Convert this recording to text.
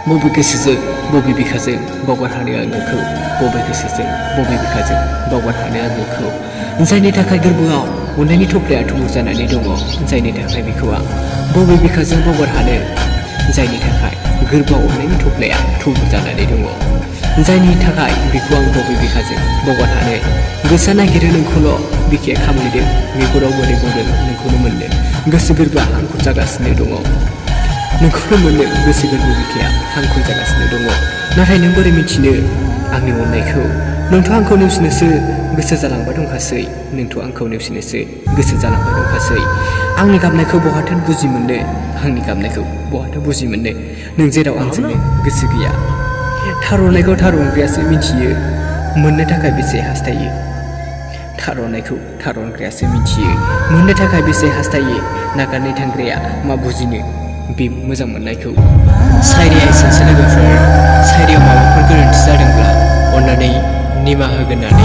बबे गोसोजों बबे बिखाजों बावगार हानो आं नोंखौ बबे गोसोजों बबे बिखाजों बावगार हानो आं नोंखौ जायनि थाखाय गोरबोआव अननायनि थफ्लाया थुबुर जानानै दङ जायनि थाखाय बिखौ आं बबे बिखाजों बावगार हानो जायनि थाखाय गोरबोआव अननायनि थफ्लाया थुबुर जानानै दङ जायनि थाखाय बिखौ आं बबे बिखाजों बावगार हानो गोसोआ नागिरो नोंखौल' बिखाया खामहैदों मेगनाव बोरै बुंदों नोंखौनो मोननो गोसो गोरबोआ हांखुर जागासिनो दङ नोंखौनो मोननो गोसो गोरबो बिखाया हांखुर जागासिनो दङ नाथाय नों बोरै मिथिनो आंनि अननायखौ नोंथ' आंखौ नेवसिनोसो गोसो जालांबाय दंखासै नोंथ' आंखौ नेवसिनोसो गोसो जालांबाय दंखासै आंनि गाबनायखौ बहाथो बुजि मोननो आंनि गाबनायखौ बहाथो बुजि मोननो नों जेराव आंजोंनो गोसो गैया थार अननायखौ थार अनग्रायासो मिथियो मोननो थाखाय बेसे हास्थायो थार अननायखौ थार अनग्रायासो मिथियो मोननो थाखाय बेसे हास्थायो नागारनाय थांग्राया मा बुजिनो बे मोजां मोननायखौ सायरिया एसेनोसै लोगोफोर सायरियाव माबाफोर गोरोन्थि जादोंब्ला अन्नानै निमाहा होगोन होननानै